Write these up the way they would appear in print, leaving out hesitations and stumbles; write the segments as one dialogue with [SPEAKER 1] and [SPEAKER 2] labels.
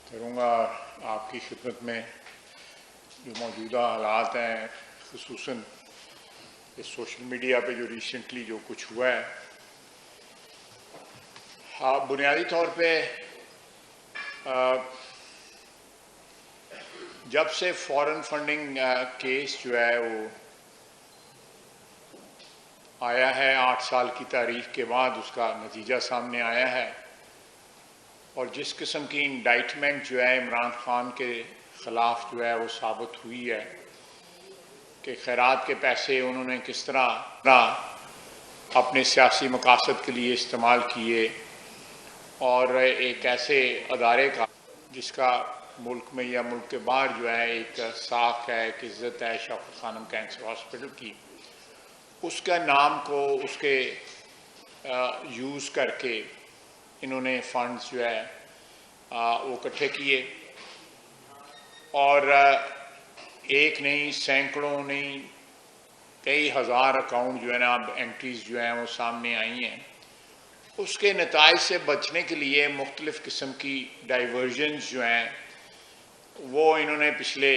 [SPEAKER 1] करूँगा आपकी खिदमत में जो मौजूदा हालात हैं, ख़ुसूसन इस सोशल मीडिया पे जो रिसेंटली जो कुछ हुआ है। हाँ, बुनियादी तौर पे जब से फॉरेन फंडिंग केस जो है वो आया है 8 साल की तारीख के बाद उसका नतीजा सामने आया है और जिस किस्म की इंडाइटमेंट जो है इमरान खान के ख़िलाफ़ जो है वो साबित हुई है कि खैरात के पैसे उन्होंने किस तरह अपने सियासी मकासद के लिए इस्तेमाल किए और एक ऐसे अदारे का जिसका मुल्क में या मुल्क के बाहर जो है एक साख है, एक इज़्ज़त है, शौकत खानम कैंसर हॉस्पिटल की, उसका नाम को उसके यूज़ करके इन्होंने फंड्स जो है वो इकट्ठे किए और एक नहीं, सैकड़ों नहीं, कई हज़ार अकाउंट जो है ना अब एंट्रीज़ जो हैं वो सामने आई हैं। उसके नताइज से बचने के लिए मुख्तलिफ़ किस्म की डाइवर्जन्स जो हैं वो इन्होंने पिछले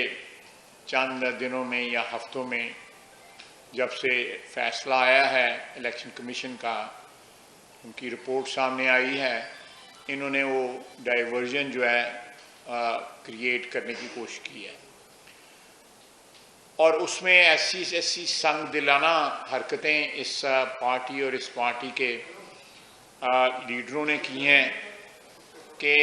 [SPEAKER 1] चंद दिनों में या हफ्तों में जब से फ़ैसला आया है इलेक्शन कमीशन का, उनकी रिपोर्ट सामने आई है, इन्होंने वो डाइवर्जन जो है क्रिएट करने की कोशिश की है और उसमें ऐसी संग दिलाना हरकतें इस पार्टी और इस पार्टी के लीडरों ने की हैं कि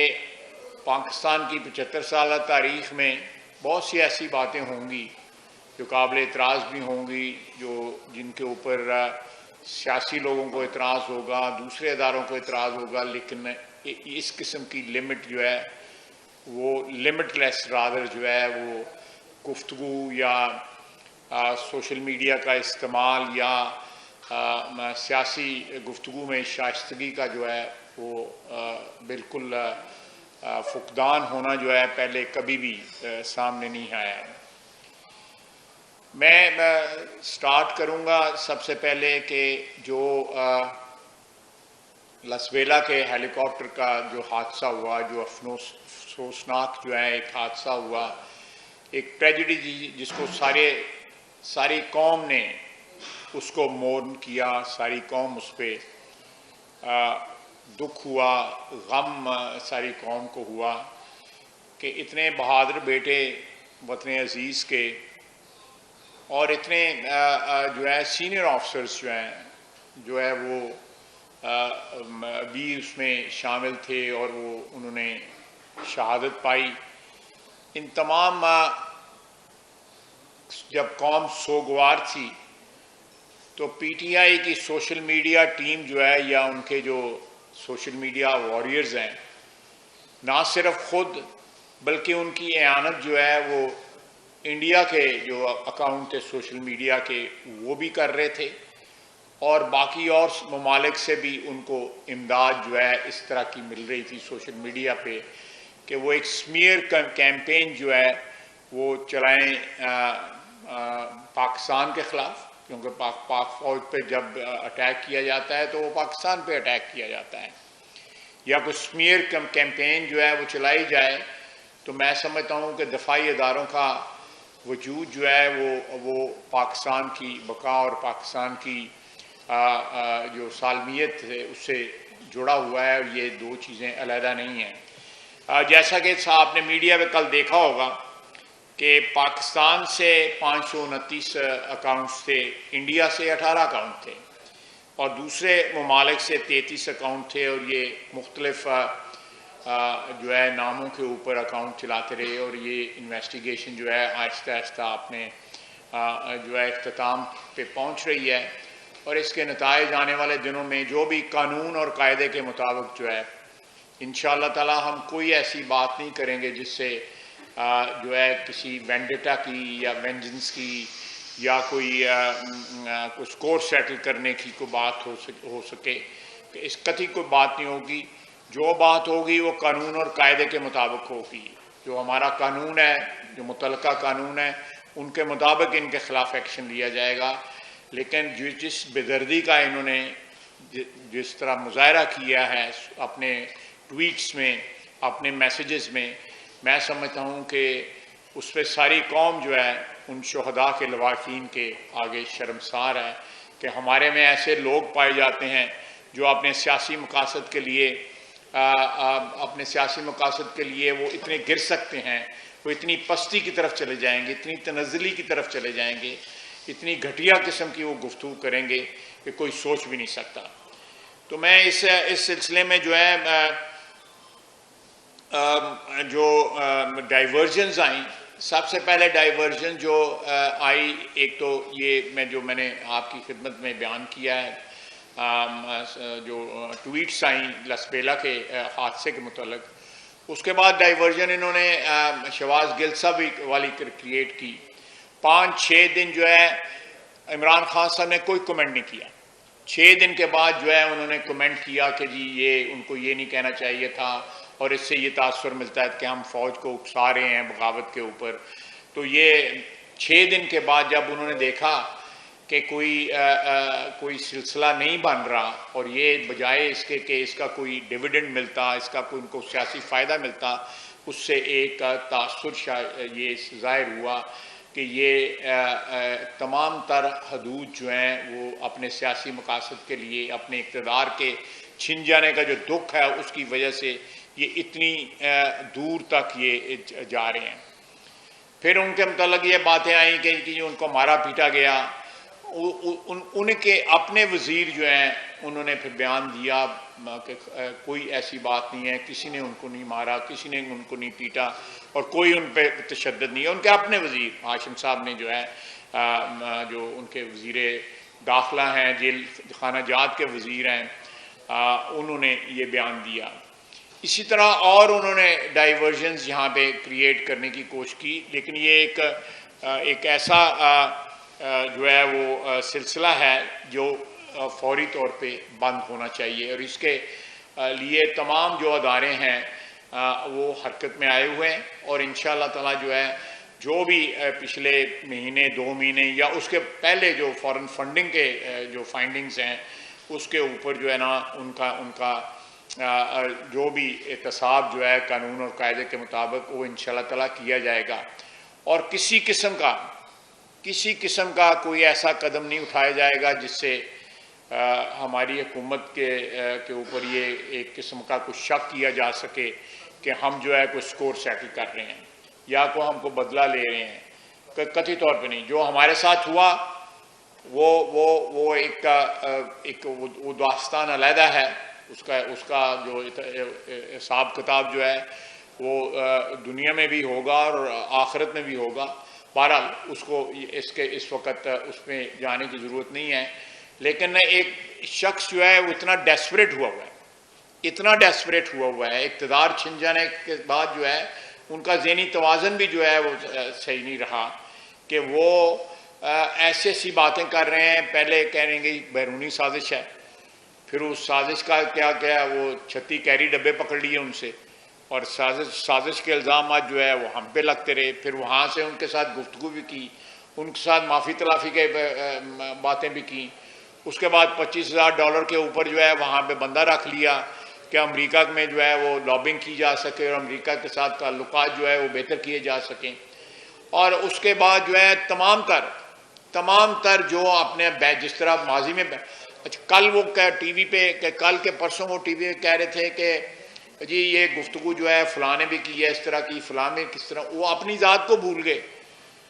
[SPEAKER 1] पाकिस्तान की 75 साल तारीख़ में बहुत सी ऐसी बातें होंगी जो काबिल एतराज़ भी होंगी, जिनके ऊपर सियासी लोगों को एतराज़ होगा, दूसरे इदारों को एतराज़ होगा, लेकिन इस किस्म की लिमिट जो है वो लिमिटलेस रादर जो है वो गुफ्तगू या सोशल मीडिया का इस्तेमाल या सियासी गुफ्तगू में शाइस्तगी का जो है वो बिल्कुल फुकदान होना जो है पहले कभी भी सामने नहीं आया है। मैं स्टार्ट करूंगा सबसे पहले कि जो लसवेला के हेलीकॉप्टर का जो हादसा हुआ, जो अफसोसनाक जो है एक हादसा हुआ, एक ट्रेजेडी जिसको सारी कौम ने उसको मोर्न किया, सारी कौम उस पर दुख हुआ, गम सारी कौम को हुआ कि इतने बहादुर बेटे वतन अजीज़ के और इतने जो है सीनियर ऑफिसर्स जो है वो भी उसमें शामिल थे और वो उन्होंने शहादत पाई। इन तमाम जब कौम सोगवार थी तो पीटीआई की सोशल मीडिया टीम जो है या उनके जो सोशल मीडिया वॉरियर्स हैं, ना सिर्फ ख़ुद बल्कि उनकी एआनत जो है वो इंडिया के जो अकाउंट थे सोशल मीडिया के वो भी कर रहे थे और बाकी और ममालिक से भी उनको इमदाद जो है इस तरह की मिल रही थी सोशल मीडिया पे कि वो एक स्मीयर कैंपेन जो है वो चलाएं पाकिस्तान के ख़िलाफ़, क्योंकि पाक फ़ौज पे जब अटैक किया जाता है तो वो पाकिस्तान पे अटैक किया जाता है, या कुछ स्मीयर कैंपेन जो है वो चलाई जाए। तो मैं समझता हूँ कि दफाई इदारों का वजूद जो है वो पाकिस्तान की बका और पाकिस्तान की जो सालमियत है उससे जुड़ा हुआ है और ये दो चीज़ें अलहदा नहीं हैं। जैसा कि आपने मीडिया में कल देखा होगा कि पाकिस्तान से 529 अकाउंट्स थे, इंडिया से 18 अकाउंट थे और दूसरे ममालिक से 33 अकाउंट थे और ये मुख्तलिफ जो है नामों के ऊपर अकाउंट चलाते रहे और ये इन्वेस्टिगेशन जो है आहिस्ता आहिस्ता अपने जो है इख्तिताम पे पहुंच रही है और इसके नताइज आने वाले दिनों में जो भी कानून और कायदे के मुताबिक जो है इंशाअल्लाह ताला हम कोई ऐसी बात नहीं करेंगे जिससे जो है किसी वेंडेटा की या वेंजेंस की या कोई स्कोर सेटल करने की कोई बात हो सके कि इस कतई कोई बात नहीं होगी। जो बात होगी वो कानून और कायदे के मुताबिक होगी। जो हमारा कानून है, जो मुतलका कानून है, उनके मुताबिक इनके ख़िलाफ़ एक्शन लिया जाएगा। लेकिन जिस बेदर्दी का इन्होंने जिस तरह मुजाहरा किया है अपने ट्वीट्स में, अपने मैसेजेस में, میں سمجھتا ہوں کہ اس پہ ساری قوم جو ہے ان شہداء کے لواحقین کے آگے شرمسار ہے کہ ہمارے میں ایسے لوگ پائے جاتے ہیں جو اپنے سیاسی مقاصد کے لیے وہ اتنے گر سکتے ہیں، وہ اتنی پستی کی طرف چلے جائیں گے، اتنی تنزلی کی طرف چلے جائیں گے، اتنی گھٹیا قسم کی وہ گفتگو کریں گے کہ کوئی سوچ بھی نہیں سکتا۔ تو میں اس سلسلے میں جو ہے جو ڈائیورژنز آئیں، سب سے پہلے ڈائیورژن جو آئی، ایک تو یہ میں نے آپ کی خدمت میں بیان کیا ہے، جو ٹویٹس آئیں لسبیلا کے حادثے کے متعلق، اس کے بعد ڈائیورژن انہوں نے شہباز گل صاحب والی کریٹ کی۔ 5-6 دن جو ہے عمران خان صاحب نے کوئی کمنٹ نہیں کیا۔ 6 دن کے بعد جو ہے انہوں نے کمنٹ کیا کہ جی یہ ان کو یہ نہیں کہنا چاہیے تھا، اور اس سے یہ تاثر ملتا ہے کہ ہم فوج کو اکسا رہے ہیں بغاوت کے اوپر۔ تو یہ 6 دن کے بعد جب انہوں نے دیکھا کہ کوئی سلسلہ نہیں بن رہا، اور یہ بجائے اس کے کہ اس کا کوئی ڈیویڈنڈ ملتا، اس کا کوئی ان کو سیاسی فائدہ ملتا، اس سے ایک تاثر یہ ظاہر ہوا کہ یہ تمام تر حدود جو ہیں وہ اپنے سیاسی مقاصد کے لیے، اپنے اقتدار کے چھن جانے کا جو دکھ ہے اس کی وجہ سے یہ اتنی دور تک یہ جا رہے ہیں۔ پھر ان کے متعلق یہ باتیں آئیں کہ ان کو مارا پیٹا گیا۔ ان کے اپنے وزیر جو ہیں انہوں نے پھر بیان دیا کہ کوئی ایسی بات نہیں ہے، کسی نے ان کو نہیں مارا، کسی نے ان کو نہیں پیٹا، اور کوئی ان پہ تشدد نہیں ہے۔ ان کے اپنے وزیر ہاشم صاحب نے جو ہے جو ان کے وزیر داخلہ ہیں، جیل خانہ جات کے وزیر ہیں، انہوں نے یہ بیان دیا۔ اسی طرح اور انہوں نے ڈائیورژنز یہاں پہ کریٹ کرنے کی کوشش کی، لیکن یہ ایک ایسا جو ہے وہ سلسلہ ہے جو فوری طور پہ بند ہونا چاہیے، اور اس کے لیے تمام جو ادارے ہیں وہ حرکت میں آئے ہوئے ہیں، اور انشاءاللہ تعالی جو ہے جو بھی پچھلے مہینے 2 مہینے یا اس کے پہلے جو فورن فنڈنگ کے جو فائنڈنگز ہیں اس کے اوپر جو ہے نا ان کا جو بھی احتساب جو ہے قانون اور قاعدے کے مطابق وہ انشاءاللہ تعالی کیا جائے گا، اور کسی قسم کا کوئی ایسا قدم نہیں اٹھایا جائے گا جس سے ہماری حکومت کے اوپر یہ ایک قسم کا کچھ شک کیا جا سکے کہ ہم جو ہے کوئی سکور سیٹل کر رہے ہیں یا کو ہم کو بدلہ لے رہے ہیں۔ قطعی طور پہ نہیں۔ جو ہمارے ساتھ ہوا وہ ایک وہ داستان علیحدہ ہے، اس کا جو حساب کتاب جو ہے وہ دنیا میں بھی ہوگا اور آخرت میں بھی ہوگا۔ بہرحال اس وقت اس میں جانے کی ضرورت نہیں ہے، لیکن ایک شخص جو ہے وہ اتنا ڈیسپریٹ ہوا ہے اقتدار چھن جانے کے بعد جو ہے ان کا ذہنی توازن بھی جو ہے وہ صحیح نہیں رہا کہ وہ ایسی باتیں کر رہے ہیں۔ پہلے کہہ رہے ہیں کہ بیرونی سازش ہے، پھر اس سازش کا کیا وہ 36 کیری ڈبے پکڑ لیے ان سے، اور سازش کے الزامات جو ہے وہ ہم پہ لگتے رہے۔ پھر وہاں سے ان کے ساتھ گفتگو بھی کی، ان کے ساتھ معافی تلافی کے باتیں بھی کی۔ اس کے بعد $25,000 کے اوپر جو ہے وہاں پہ بندہ رکھ لیا کہ امریکہ میں جو ہے وہ لابنگ کی جا سکے اور امریکہ کے ساتھ تعلقات جو ہے وہ بہتر کیے جا سکیں۔ اور اس کے بعد جو ہے تمام تر جو اپنے جس طرح ماضی میں کل وہ ٹی وی پہ کل کے پرسوں وہ ٹی وی پہ کہہ رہے تھے کہ جی یہ گفتگو جو ہے فلاں نے بھی کی ہے، اس طرح کی، فلاں میں کس طرح، وہ اپنی ذات کو بھول گئے۔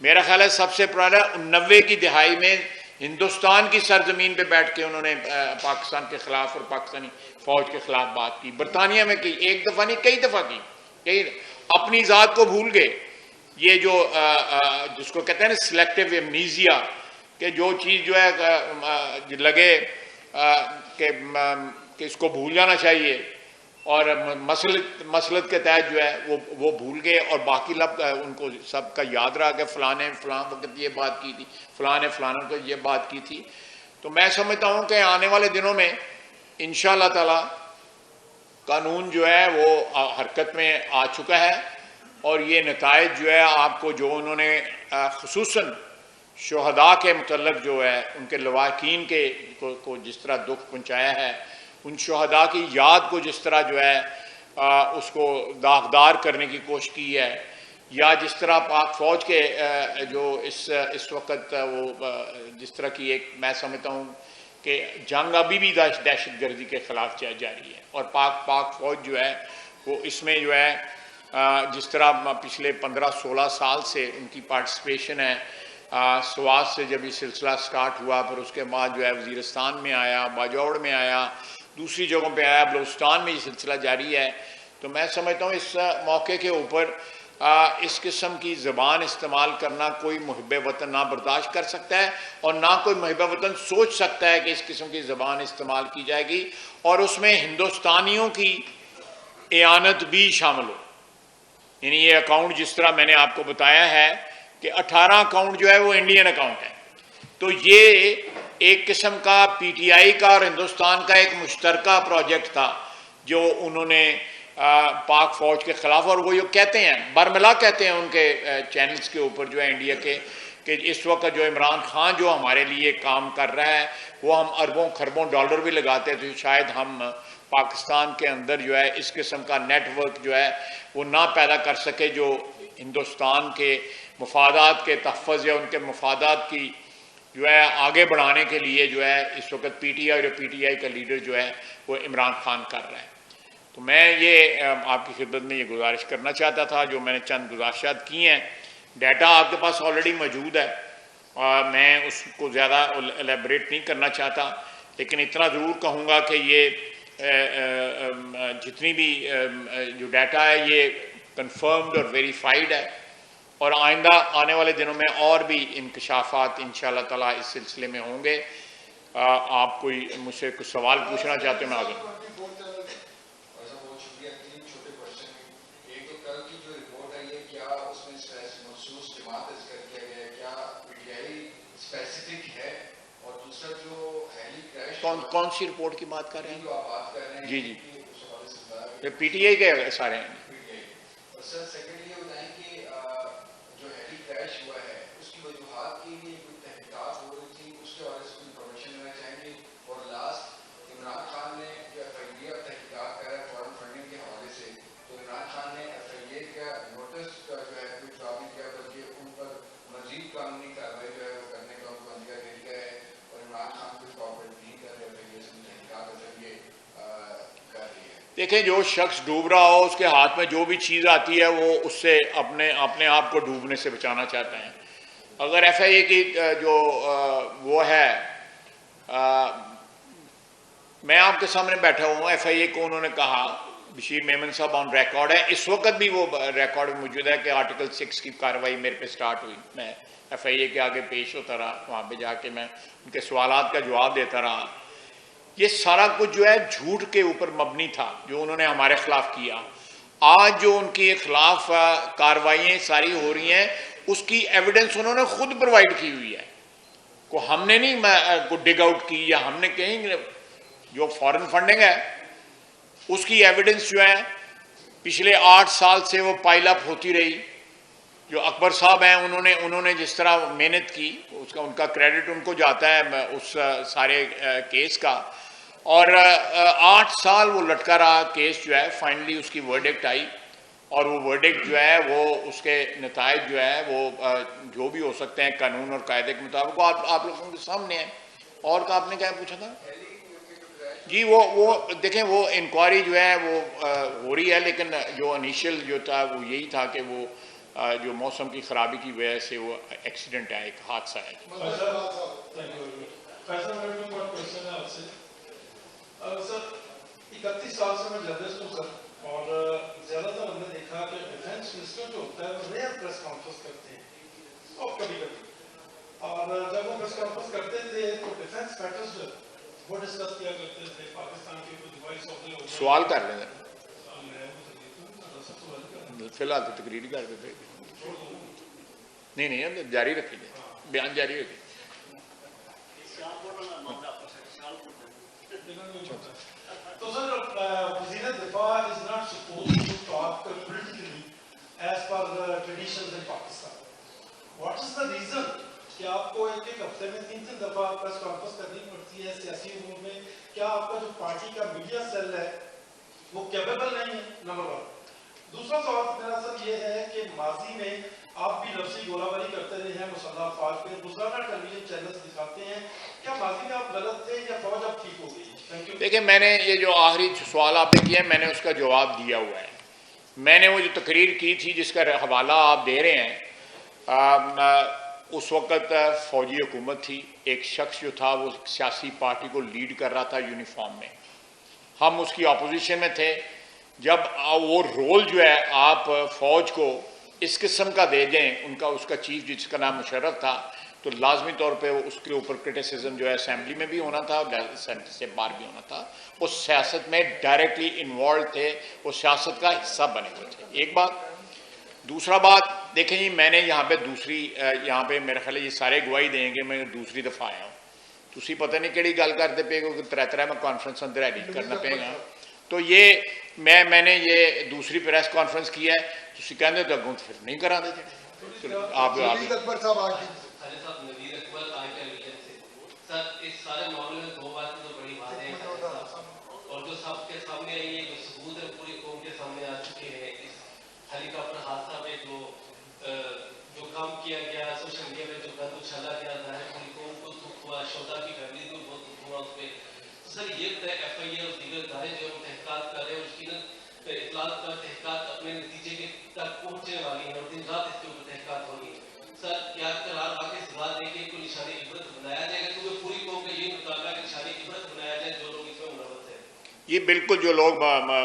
[SPEAKER 1] میرا خیال ہے سب سے پرانا 90 کی دہائی میں ہندوستان کی سرزمین پہ بیٹھ کے انہوں نے پاکستان کے خلاف اور پاکستانی فوج کے خلاف بات کی، برطانیہ میں کی، ایک دفعہ نہیں کئی دفعہ کی، اپنی ذات کو بھول گئے۔ یہ جو جس کو کہتے ہیں نا سلیکٹیو ایمنیزیا، کہ جو چیز جو ہے لگے کہ اس کو بھول جانا چاہیے، اور مسلط کے تحت جو ہے وہ بھول گئے، اور باقی ان کو سب کا یاد رہا کہ فلاں نے فلاں وقت یہ بات کی تھی، فلاں نے فلاں کو یہ بات کی تھی۔ تو میں سمجھتا ہوں کہ آنے والے دنوں میں انشاءاللہ تعالی قانون جو ہے وہ حرکت میں آ چکا ہے، اور یہ نتائج جو ہے آپ کو جو انہوں نے خصوصاً شہداء کے متعلق جو ہے ان کے لواحقین کو جس طرح دکھ پہنچایا ہے، ان شہداء کی یاد کو جس طرح جو ہے اس کو داغدار کرنے کی کوشش کی ہے، یا جس طرح پاک فوج کے جو اس وقت وہ جس طرح کی ایک میں سمجھتا ہوں کہ جنگ ابھی بھی دہشت گردی کے خلاف جاری ہے، اور پاک فوج جو ہے وہ اس میں جو ہے جس طرح پچھلے 15-16 سال سے ان کی پارٹیسپیشن ہے، سوات سے جب یہ سلسلہ سٹارٹ ہوا، پھر اس کے بعد جو ہے وزیرستان میں آیا، باجوڑ میں آیا، دوسری جگہوں پہ آیا، بلوچستان میں یہ سلسلہ جاری ہے، تو میں سمجھتا ہوں اس موقع کے اوپر اس قسم کی زبان استعمال کرنا کوئی محب وطن نہ برداشت کر سکتا ہے، اور نہ کوئی محب وطن سوچ سکتا ہے کہ اس قسم کی زبان استعمال کی جائے گی اور اس میں ہندوستانیوں کی اعانت بھی شامل ہو۔ یعنی یہ اکاؤنٹ جس طرح میں نے آپ کو بتایا ہے کہ 18 اکاؤنٹ جو ہے وہ انڈین اکاؤنٹ ہے، تو یہ ایک قسم کا پی ٹی آئی کا اور ہندوستان کا ایک مشترکہ پروجیکٹ تھا جو انہوں نے پاک فوج کے خلاف، اور وہ یہ کہتے ہیں برملا کہتے ہیں ان کے چینلز کے اوپر جو ہے انڈیا کے، کہ اس وقت جو عمران خان جو ہمارے لیے کام کر رہا ہے وہ ہم اربوں خربوں ڈالر بھی لگاتے تو شاید ہم پاکستان کے اندر جو ہے اس قسم کا نیٹ ورک جو ہے وہ نہ پیدا کر سکے جو ہندوستان کے مفادات کے تحفظ یا ان کے مفادات کی جو ہے آگے بڑھانے کے لیے جو ہے اس وقت پی ٹی آئی اور پی ٹی آئی کا لیڈر جو ہے وہ عمران خان کر رہا ہے۔ تو میں یہ آپ کی خدمت میں یہ گزارش کرنا چاہتا تھا، جو میں نے چند گزارشات کی ہیں، ڈیٹا آپ کے پاس آلریڈی موجود ہے، اور میں اس کو زیادہ الیبریٹ نہیں کرنا چاہتا، لیکن اتنا ضرور کہوں گا کہ یہ جتنی بھی جو ڈیٹا ہے یہ کنفرمڈ اور ویریفائڈ ہے، اور آئندہ آنے والے دنوں میں اور بھی انکشافات انشاءاللہ تعالیٰ اس سلسلے میں ہوں گے۔ آپ کوئی مجھ سے کچھ سوال پوچھنا چاہتے ہیں میں آگے؟ کون سی رپورٹ کی بات کر رہے ہیں؟ جی یہ پی ٹی آئی کے سارے ہیں۔ دیکھیں جو شخص ڈوب رہا ہو اس کے ہاتھ میں جو بھی چیز آتی ہے وہ اس سے اپنے آپ کو ڈوبنے سے بچانا چاہتا ہے۔ اگر ایف آئی اے کی جو وہ ہے، میں آپ کے سامنے بیٹھا ہوں، ایف آئی اے کو انہوں نے کہا، بشیر میمن صاحب آن ریکارڈ ہے، اس وقت بھی وہ ریکارڈ موجود ہے کہ آرٹیکل 6 کی کارروائی میرے پہ سٹارٹ ہوئی، میں ایف آئی اے کے آگے پیش ہوتا رہا، وہاں پہ جا کے میں ان کے سوالات کا جواب دیتا رہا۔ یہ سارا کچھ جو ہے جھوٹ کے اوپر مبنی تھا جو انہوں نے ہمارے خلاف کیا۔ آج جو ان کے خلاف کاروائیاں ساری ہو رہی ہیں اس کی ایویڈنس انہوں نے خود پرووائڈ کی ہوئی ہے، کو ہم نے نہیں کو ڈگ آؤٹ کی، یا ہم نے کہیں جو فارن فنڈنگ ہے اس کی ایویڈنس جو ہے پچھلے 8 سال سے وہ پائل اپ ہوتی رہی۔ جو اکبر صاحب ہیں انہوں نے جس طرح محنت کی اس کا ان کا کریڈٹ ان کو جاتا ہے اس سارے کیس کا، اور 8 سال وہ لٹکا رہا کیس جو ہے، فائنلی اس کی ورڈکٹ آئی، اور وہ ورڈکٹ جو ہے وہ اس کے نتائج جو ہے وہ جو بھی ہو سکتے ہیں قانون اور قاعدے کے مطابق آپ لوگوں کے سامنے ہیں۔ اور کا آپ نے کیا پوچھا تھا؟ جی وہ دیکھیں وہ انکوائری جو ہے وہ ہو رہی ہے، لیکن جو انیشیل جو تھا وہ یہی تھا کہ وہ جو موسم کی خرابی کی وجہ سے وہ ایکسیڈنٹ ہے، ایک حادثہ ہے۔
[SPEAKER 2] سر 31 سال سے میں جرنلسٹ ہوں سر، اور زیادہ تر ہم نے دیکھا کہ ڈیفینس منسٹر جو ہوتا ہے وہ ریئر پریس کانفرنس کرتے ہیں، اور کبھی اور جب وہ پریس کانفرنس کرتے تھے تو ڈیفینس میٹرز وہ ڈسکس کیا کرتے تھے، پاکستان کے کچھ ڈیوائس ہوتے ہیں۔
[SPEAKER 1] سوال کر لیں فی الحال تو تقریر کر دیتے، نہیں جاری رکھیں گے، بیان جاری رکھیں۔
[SPEAKER 2] تو سر وزیر دفاع is not supposed to talk politically as per the traditions in Pakistan. What is the reason کہ آپ کو ایک ہفتے میں 3 دفعہ پریس کانفرنس کرنی پڑتی ہے سیاسی امور میں؟ کیا آپ کا جو پارٹی کا میڈیا سیل ہے वो कैपेबल नहीं है, नंबर 1। दूसरा सवाल मेरा सर ये है कि माजी में आप भी लफ्ज़ी गोलाबारी करते रहे हैं मुसल्लह अफवाज पे, रोजाना टेलीविजन चैनल्स दिखाते हैं, क्या माजी में आप गलत थे या फौज अब ठीक हो गई? Thank you.
[SPEAKER 1] देखिए, मैंने ये जो आखिरी सवाल आपने किया है, मैंने उसका जवाब दिया हुआ है। मैंने वो जो तकरीर की थी जिसका हवाला आप दे रहे हैं, उस वक़्त फ़ौजी हुकूमत थी, एक शख्स जो था वो सियासी पार्टी को लीड कर रहा था यूनिफॉर्म में, हम उसकी अपोजिशन में थे। जब वो रोल जो है आप फ़ौज को इस किस्म का दे दें, उसका चीफ जिसका नाम मुशर्रफ था, तो लाजमी तौर पे उसके ऊपर क्रिटिसिज्म जो है असेंबली में भी होना था और सेंटर से बाहर भी होना था। वो सियासत में डायरेक्टली इन्वॉल्व थे, वो सियासत का हिस्सा बने हुए थे, एक बात। दूसरा बात, देखें जी, मैंने यहाँ पे यहाँ पे मेरे ख्याल ये सारे गवाही देंगे, मैं दूसरी दफ़ा आया हूँ, तुसी पता नहीं केड़ी गल करते पे हो कि त्रै मैं कॉन्फ्रेंस अंदर एडिट करना पेगा। तो ये मैंने ये दूसरी प्रेस कॉन्फ्रेंस की है, तुसी कहंदे तो अगों फिर नहीं करांदे आप
[SPEAKER 3] सर इस सारे मामले में दो बातें तो बड़ी वाज़ेह हैं और जो सबके सामने आई है, जो सबूत है पूरी कौम के सामने आ चुके हैं। इस हेलीकॉप्टर हादसा में जो काम किया गया, सोशल मीडिया में जो गंद उछाला गया था, पूरी कौम को दुख हुआ, शोधा की फैमिली को बहुत दुख हुआ उस पर। तो सर ये FIA और दीगर इदारे जो हम तहकीकात कर रहे हैं, उसकी इतलात पर तहकीकात अपने नतीजे के तक पहुँचने वाली है और दिन रात इसके ऊपर तहकीकात होगी। सर क्या करार आके सजा देके कोई निशानी इबरत बनाया जाएगा, क्योंकि पूरी कौम का ये मुतालबा है कि निशानी इबरत बनाया जाए जो लोग इसमें मुलव्वस हैं।
[SPEAKER 1] ये बिल्कुल जो लोग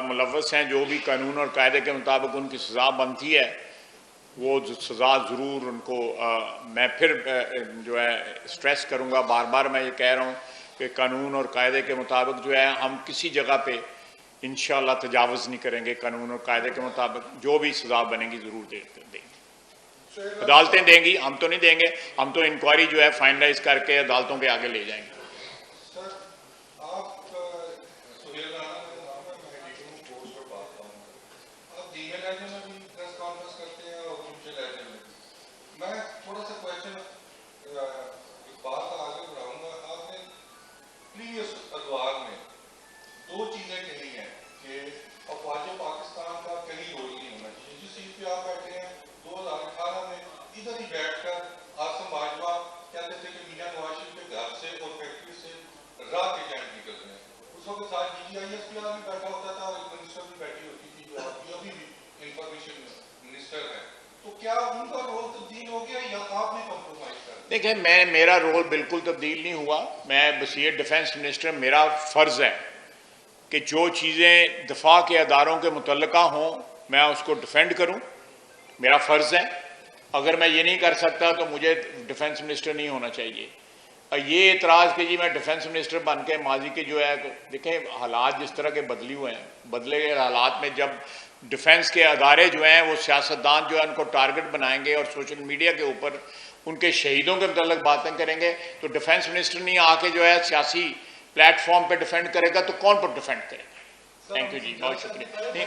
[SPEAKER 1] मुलव्वस हैं, जो भी कानून और कायदे के मुताबिक उनकी सज़ा बनती है, वो सज़ा ज़रूर उनको मैं फिर जो है स्ट्रेस करूँगा, बार बार मैं ये कह रहा हूँ कि कानून और कायदे के मुताबिक जो है हम किसी जगह पे इंशाअल्लाह तजावुज़ नहीं करेंगे। कानून और कायदे के मुताबिक जो भी सज़ा बनेगी ज़रूर देंगे, अदालतें देंगी, हम तो नहीं देंगे। हम तो इंक्वायरी जो है फाइनलाइज करके अदालतों के आगे ले जाएंगे।
[SPEAKER 4] मैं थोड़ा सा क्वेश्चन बात आगे बढ़ाऊंगा। आपने प्रीवियस अखबार में दो चीजें कही हैं कि अफवाज पाकिस्तान का कहीं रोल नहीं होना चाहिए। जिस सीट पे आप बैठे हैं 2018 में इधर ही बैठकर आसम बाजवा कहते थे कि मियां नवाज शरीफ के घर से और फैक्ट्री से रात के जैन निकलते हैं। उस वक्त साथ DGISP भी बैठा होता था और एक मिनिस्टर भी बैठी होती थी जो अभी भी इंफॉर्मेशन मिनिस्टर है। तो क्या उनका रोल तब्दील हो गया या आपने कॉम्प्रोमाइज कर दिया?
[SPEAKER 1] देखिए, मेरा रोल बिल्कुल तब्दील नहीं हुआ। मैं वसीयत डिफेंस मिनिस्टर, मेरा फ़र्ज़ है कि जो चीज़ें दफा के अदारों के मुतल्लिका हों मैं उसको डिफेंड करूं, मेरा फ़र्ज़ है। अगर मैं ये नहीं कर सकता तो मुझे डिफेंस मिनिस्टर नहीं होना चाहिए। ये एतराज़ कि जी मैं डिफेंस मिनिस्टर बन के माजी के जो है, देखें हालात जिस तरह के बदले हुए हैं, बदले गए हालात में जब डिफेंस के अदारे जो हैं वो सियासतदान जो है उनको टारगेट बनाएंगे और सोशल मीडिया के ऊपर उनके शहीदों के मतलब बातें करेंगे, तो डिफेंस मिनिस्टर नहीं आके जो है सियासी प्लेटफॉर्म पे डिफेंड करेगा तो कौन पर डिफेंड करेगा? थैंक यू जी, बहुत शुक्रिया। नहीं,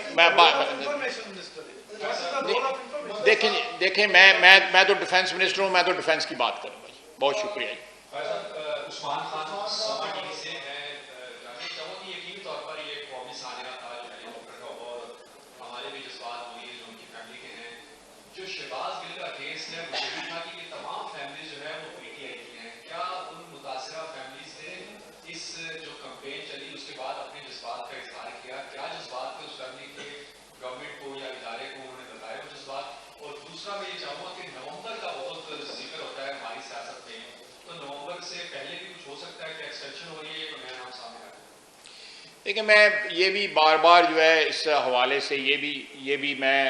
[SPEAKER 1] देखें मैं तो डिफेंस मिनिस्टर हूँ, मैं तो डिफेंस की बात करूँगा जी। बहुत शुक्रिया जी।
[SPEAKER 5] उस्मान खान समा टीवी से मैं जानना चाहूँगा कि यकीनी तौर पर ये कौमी सालियाना था जो हेलीकॉप्टर का, और हमारे भी जज्बात हुई है जो उनकी फैमिली के हैं। जो शहबाज गिल का केस है, मुझे भी था कि ये तमाम फैमिली जो है वो PTI की हैं। क्या उन मुतासरा फैमिलीज ने इस जो कैंपेन चली उसके बाद अपने जज्बात का इजहार किया? क्या जज्बात थे उस फैमिली के, गवर्नमेंट को या इदारे को उन्होंने बताया वो जज्बात? और दूसरा मैं ये चाहूँगा कि नवंबर का बहुत जिक्र होता है हमारी सियासत में, तो नवंबर से पहले भी कुछ हो सकता है कि एक्सटेंशन हो रही है, तो नया नाम सामने आ रहा है?
[SPEAKER 1] देखिए, मैं ये भी बार बार जो है इस हवाले से ये भी मैं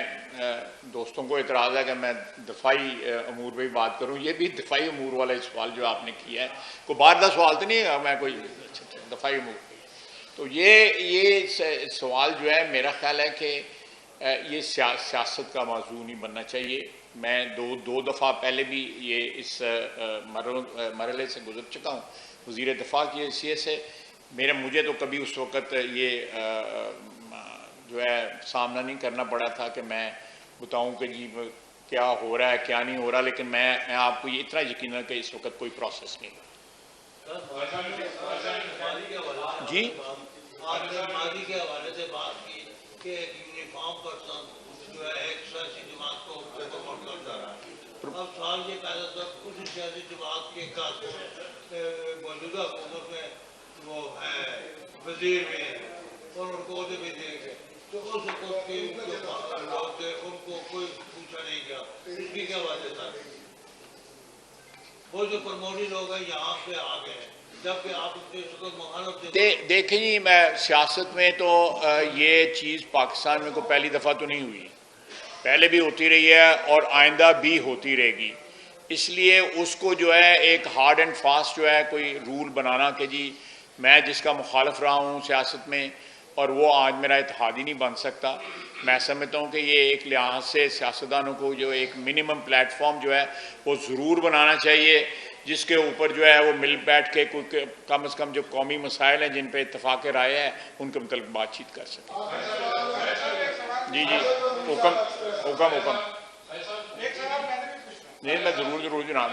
[SPEAKER 1] दोस्तों को एतराज़ है कि मैं दफाई अमूर पे भी बात करूँ। ये भी दफाई अमूर वाला सवाल जो आपने किया है, कोई बाहर का सवाल तो नहीं है, मैं कोई दफाई अमूर। तो ये सवाल जो है मेरा ख्याल है कि ये सियासत का मौजू नहीं बनना चाहिए। मैं दो दफ़ा पहले भी ये इस मरहले से गुजर चुका हूँ वज़ीर दिफा की हैसियत से। मुझे तो कभी उस वक़्त ये जो है सामना नहीं करना पड़ा था कि मैं बताऊं कि जी क्या हो रहा है क्या नहीं हो रहा, लेकिन मैं आपको ये इतना यकीन है कि इस वक्त कोई प्रोसेस नहीं जी।
[SPEAKER 3] मादी के हवाले से बात की
[SPEAKER 6] کہ یونیفارم پرسن جو ہے ایک سیاسی جماعت کو پروموٹ کرتا رہا ہے. اب سوال یہ پیدا تھا اس سیاسی جماعت کے کا موجودہ حکومت میں وہ ہے وزیر بھی ہیں اور ان کو عہدے بھی دیں گے, تو اس حکومت کے لوگ تھے ان کو کوئی پوچھا نہیں گیا. اس کی کیا وجہ تھا؟ وہ جو پرموٹی لوگ ہیں یہاں پہ آ گئے ہیں, جبکہ آپ اس کو مخالف
[SPEAKER 1] دیکھیں جی, میں سیاست میں تو یہ چیز پاکستان میں کوئی پہلی دفعہ تو نہیں ہوئی, پہلے بھی ہوتی رہی ہے اور آئندہ بھی ہوتی رہے گی. اس لیے اس کو جو ہے ایک ہارڈ اینڈ فاسٹ جو ہے کوئی رول بنانا کہ جی میں جس کا مخالف رہا ہوں سیاست میں اور وہ آج میرا اتحادی نہیں بن سکتا, میں سمجھتا ہوں کہ یہ ایک لحاظ سے سیاستدانوں کو جو ایک منیمم پلیٹ فارم جو ہے وہ ضرور بنانا چاہیے, جس کے اوپر جو ہے وہ مل بیٹھ کے کوئی کم از کم جو قومی مسائل ہیں جن پہ اتفاق رائے ہے ان کے متعلق بات چیت کر سکیں. جی جی, حکم حکم حکم نہیں, میں ضرور جناب.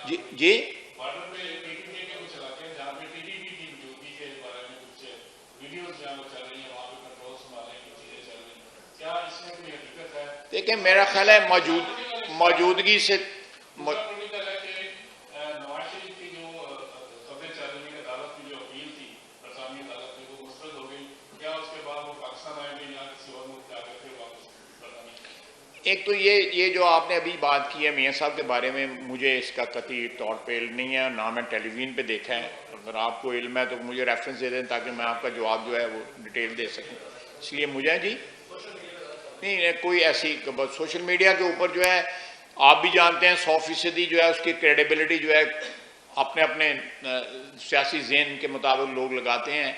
[SPEAKER 1] جی جی دیکھیں, میرا خیال ہے موجودگی سے ایک تو یہ جو آپ نے ابھی بات کی ہے میاں صاحب کے بارے میں, مجھے اس کا قطعی طور پہ علم نہیں ہے, نہ میں ٹیلی ویژن پہ دیکھا ہے. اگر آپ کو علم ہے تو مجھے ریفرنس دے دیں تاکہ میں آپ کا جواب جو ہے وہ ڈیٹیل دے سکوں. اس لیے مجھے جی نہیں کوئی ایسی سوشل میڈیا کے اوپر جو ہے آپ بھی جانتے ہیں 100% جو ہے اس کی کریڈیبلٹی جو ہے اپنے اپنے سیاسی ذہن کے مطابق لوگ لگاتے ہیں.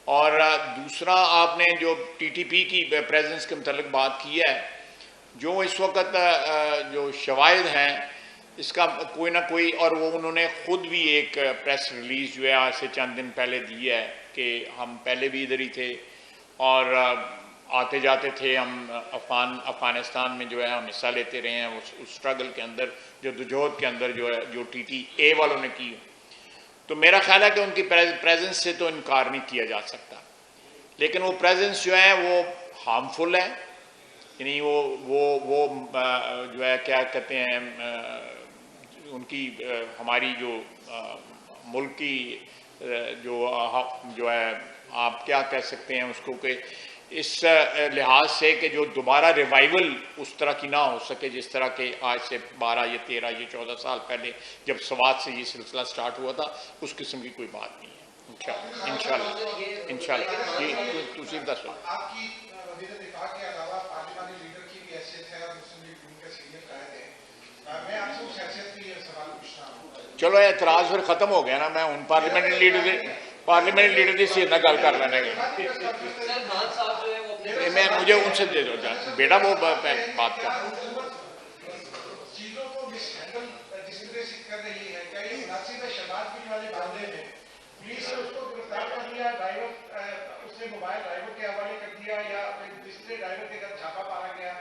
[SPEAKER 1] اور دوسرا آپ نے جو ٹی ٹی پی کی پریزنس کے متعلق بات کی ہے, جو اس وقت جو شواہد ہیں اس کا کوئی نہ کوئی, اور وہ انہوں نے خود بھی ایک پریس ریلیز جو ہے آج سے چند دن پہلے دی ہے کہ ہم پہلے بھی ادھر ہی تھے اور آتے جاتے تھے, ہم افغانستان میں جو ہے ہم حصہ لیتے رہے ہیں اس اسٹرگل کے اندر, جو جدوجہد کے اندر جو ہے جو ٹی ٹی اے والوں نے کی. تو میرا خیال ہے کہ ان کی پریزنس سے تو انکار نہیں کیا جا سکتا, لیکن وہ پریزنس جو ہے وہ ہارمفل ہے, یعنی وہ جو ہے کیا کہتے ہیں ان کی ہماری جو ملک کی جو ہے آپ کیا کہہ سکتے ہیں اس کو, کہ اس لحاظ سے کہ جو دوبارہ ریوائول اس طرح کی نہ ہو سکے جس طرح کہ آج سے 12 یا 13 یا 14 سال پہلے جب سوات سے یہ سلسلہ سٹارٹ ہوا تھا, اس قسم کی کوئی بات نہیں ہے. انشاءاللہ جی تسی دسو.
[SPEAKER 4] آپ کی وزیر دفاع کے علاوہ پارلیمانی لیڈر کی بھی حیثیت ہے اور مسلم لیگ ان کے سینئر قائد ہیں, میں آپ سے اس حیثیت کی سوال پوچھنا ہوں.
[SPEAKER 1] چلو اعتراض پھر ختم ہو گیا نا, میں ان پارلیمنٹری لیڈر کی سیدھا گل کر لینے میں مجھے ان سے دے دو بیٹا وہ بات کر.
[SPEAKER 4] چیزوں کو مس ہینڈل جس طرح سے کر رہی ہے, کیا یہ مناسب ہے؟ شہباز بن والے بندے میں پولیس نے اس کو گرفتار کر لیا, ڈرائیور اس نے موبائل ڈرائیور کے حوالے کر دیا یا دوسرے ڈرائیور کے گھر چھاپا مارا گیا,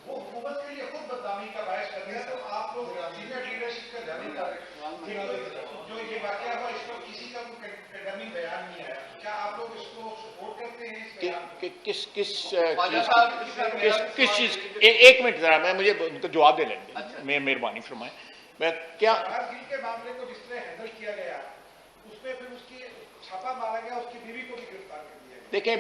[SPEAKER 4] وہ حکومت کے لیے خود بدنامی کا باعث کر دیا. تو آپ لوگ سینئر لیڈرشپ کا جو یہ واقعہ ہوا اس پر کسی کا کنڈمنگ بیان نہیں آیا, کیا آپ لوگ اس کو سپورٹ کرتے ہیں؟
[SPEAKER 1] کس چیز, ایک منٹ ذرا میں مجھے ان کا جواب دے لیں گے, مہربانی فرمائیں. میں کیا
[SPEAKER 4] کے معاملے کو جس طرح ہینڈل کیا گیا اس میں پھر اس کی چھاپا مارا گیا, اس کی بیوی کو بھی گرفتار کر دیا.
[SPEAKER 1] دیکھیں,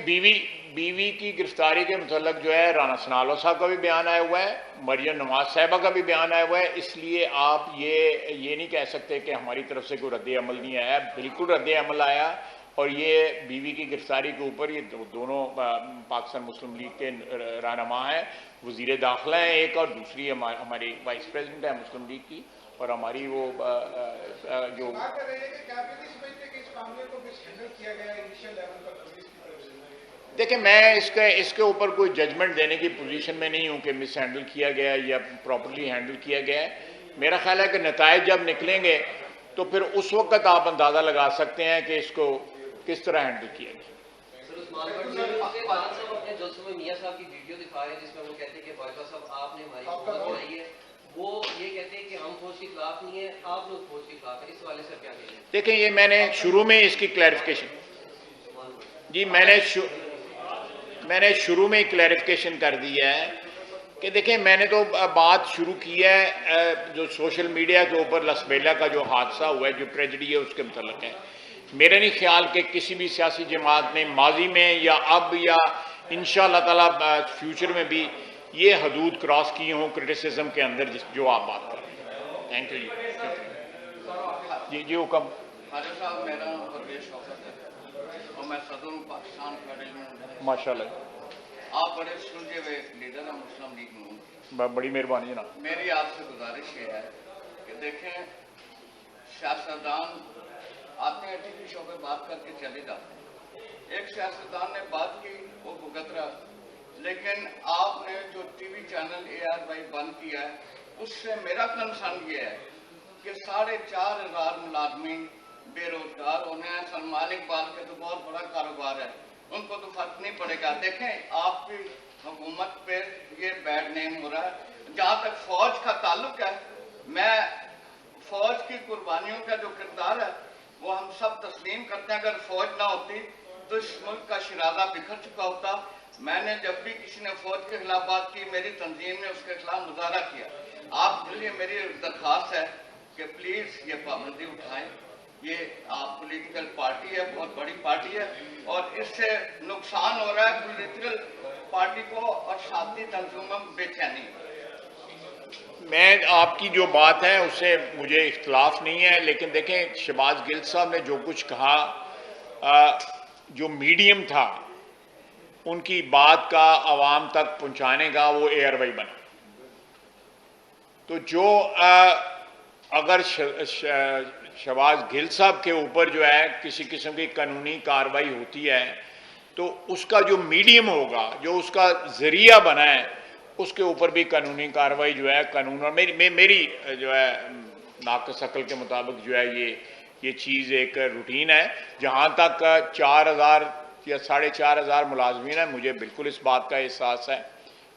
[SPEAKER 1] بیوی کی گرفتاری کے متعلق جو ہے رانا سنالو صاحب کا بھی بیان آیا ہوا ہے, مریم نواز صاحبہ کا بھی بیان آیا ہوا ہے. اس لیے آپ یہ نہیں کہہ سکتے کہ ہماری طرف سے کوئی رد عمل نہیں آیا, بالکل رد عمل آیا. اور یہ بیوی کی گرفتاری کے اوپر یہ دونوں پاکستان مسلم لیگ کے رہنما ہیں, وزیر داخلہ ہیں ایک, اور دوسری ہماری وائس پریزیڈنٹ ہے مسلم لیگ کی, اور ہماری وہ جو دیکھیں, میں اس کے اوپر کوئی ججمنٹ دینے کی پوزیشن میں نہیں ہوں کہ مس ہینڈل کیا گیا یا پراپرلی ہینڈل کیا گیا ہے. میرا خیال ہے کہ نتائج جب نکلیں گے تو پھر اس وقت آپ اندازہ لگا سکتے ہیں کہ اس کو کس طرح ہینڈل کیا گیا.
[SPEAKER 3] میاں صاحب کی ویڈیو دکھائے جس میں وہ کہتے ہیں کہ باجوہ صاحب آپ نے ہماری حکومت بنائی ہے, وہ یہ کہتے ہیں کہ ہم فوج کے خلاف نہیں ہیں, آپ لوگ فوج کے خلاف ہیں, اس حوالے سے کیا کہیں گے؟
[SPEAKER 1] دیکھیں, یہ میں نے شروع میں اس کی کلیریفیکیشن जी मैंने शुरू में ही क्लैरिफिकेशन कर दिया है कि देखें, मैंने तो बात शुरू की है जो सोशल मीडिया के ऊपर लसबेला का जो हादसा हुआ है, जो ट्रेजेडी है, उसके मतलब है। मेरा नहीं ख्याल कि किसी भी सियासी जमात ने माजी में या अब या इंशाअल्लाह ताला फ्यूचर में भी ये हदूद क्रॉस की हों क्रिटिसिज्म के अंदर जो आप बात कर रहे हैं। थैंक यू जी। जी हुक्म।
[SPEAKER 7] खालिद साहब, मेरा नाम परवेज शौकत है और मैं सदर पाकिस्तान फेडरेशन।
[SPEAKER 1] माशाल्लाह,
[SPEAKER 7] आप बड़े सुलझे हुए लीडर हैं मुस्लिम लीग नून।
[SPEAKER 1] बड़ी मेहरबानी जनाब।
[SPEAKER 7] मेरी आपसे गुजारिश ये है कि देखें, सियासतदान आते हैं टीवी शो पे बात करके चले जाते हैं। एक सियासतदान ने बात की, वो भुगत रहा, लेकिन आपने जो टीवी चैनल ARY बंद किया है, उससे मेरा कंसर्न ये है कि 4,500 मुलाजमीन बेरोजगार होने हैं। सलमान इकबाल के तो बहुत बड़ा कारोबार है, उनको तो फर्क नहीं पड़ेगा। देखें, आपकी हुकूमत पे ये बैड नेम हो रहा है। जहाँ तक फौज का ताल्लुक है, मैं फौज की कुर्बानियों का जो किरदार है वो हम सब तस्लीम करते हैं। अगर फौज ना होती तो इस मुल्क का शराधा बिखर चुका होता। मैंने जब भी किसी ने फौज के खिलाफ बात की, मेरी तंजीम ने उसके खिलाफ मुजाहरा किया। आपके लिए मेरी दरख्वास्त है कि प्लीज ये पाबंदी उठाएं। ये आप पॉलिटिकल पार्टी है, बहुत बड़ी पार्टी है, और इससे नुकसान हो रहा है पॉलिटिकल पार्टी को और साथी तंजुमों में बेचैनी।
[SPEAKER 1] मैं आपकी जो बात है उससे मुझे इख्तलाफ नहीं है, लेकिन देखें, शहबाज गिल साहब ने जो कुछ कहा, जो मीडियम था उनकी बात का आवाम तक पहुंचाने का, वो ARY बना। तो जो अगर शहबाज गिल साहब के ऊपर जो है किसी किस्म की कानूनी कार्रवाई होती है, तो उसका जो मीडियम होगा, जो उसका जरिया बना है, उसके ऊपर भी कानूनी कार्रवाई जो है कानून, और मेरी जो है नाक़िस अक़ल के मुताबिक जो है ये चीज़ एक रूटीन है। जहाँ तक 4,000 या 4,500 मुलाजमीन है, मुझे बिल्कुल इस बात का एहसास है।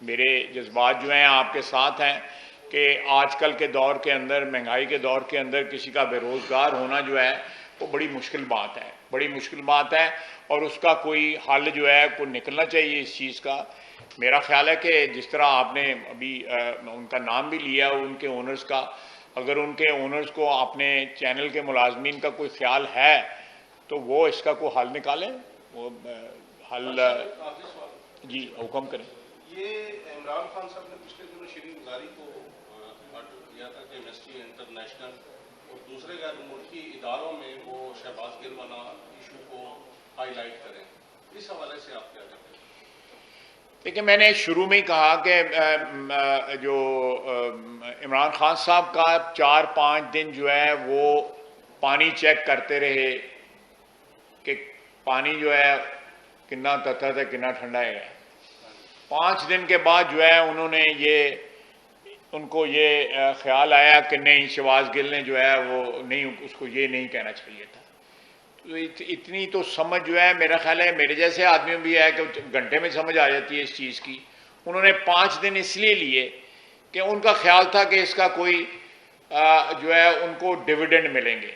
[SPEAKER 1] मेरे जज्बात जो हैं आपके साथ हैं कि आजकल के दौर के अंदर, महंगाई के दौर के अंदर, किसी का बेरोज़गार होना जो है वो बड़ी मुश्किल बात है, बड़ी मुश्किल बात है, और उसका कोई हल जो है को निकलना चाहिए इस चीज़ का। मेरा ख्याल है कि जिस तरह आपने अभी उनका नाम भी लिया, उनके ओनर्स का, अगर उनके ओनर्स को अपने चैनल के मुलाजमीन का कोई ख्याल है तो वो इसका कोई हल निकालें, वो हल। जी हुक्म करें।
[SPEAKER 8] ये इमरान खान साहब ने पिछले दिनों शरीफ गुजारी को ऑर्डर किया था कि एमनेस्टी इंटरनेशनल और दूसरे गैर मुल्की इदारों में वो शहबाज गिल वाला इशू को हाईलाइट करें। इस हवाले से आप क्या कहते हैं?
[SPEAKER 1] देखिए, मैंने शुरू में ही कहा कि जो इमरान खान साहब का 4-5 दिन जो है वो पानी चेक करते रहे कि पानी जो है कितना तत्त है, कितना ठंडा है। 5 दिन के बाद जो है उनको ये ख्याल आया कि नहीं, शहबाज गिल ने जो है वो नहीं, उसको ये नहीं कहना चाहिए था। तो इतनी तो समझ जो है, मेरा ख्याल है मेरे जैसे आदमी भी है कि घंटे में समझ आ जाती है इस चीज़ की। उन्होंने 5 दिन इसलिए लिए कि उनका ख्याल था कि इसका कोई जो है उनको डिविडेंड मिलेंगे।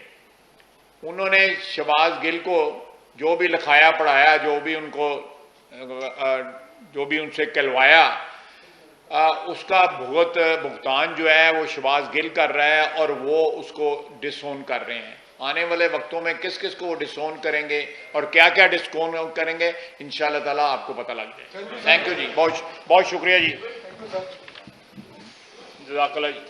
[SPEAKER 1] उन्होंने शहबाज गिल को जो भी लिखाया पढ़ाया, जो भी उनसे कहलवाया, उसका भुगतान जो है वो शहबाज गिल कर रहा है, और वो उसको डिसोन कर रहे हैं। आने वाले वक्तों में किस किस को वो डिसोन करेंगे और क्या क्या डिसोन करेंगे, इंशाअल्लाह ताला आपको पता लग जाए। थैंक यू जी, बहुत बहुत शुक्रिया जी, जज़ाकल्लाह जी।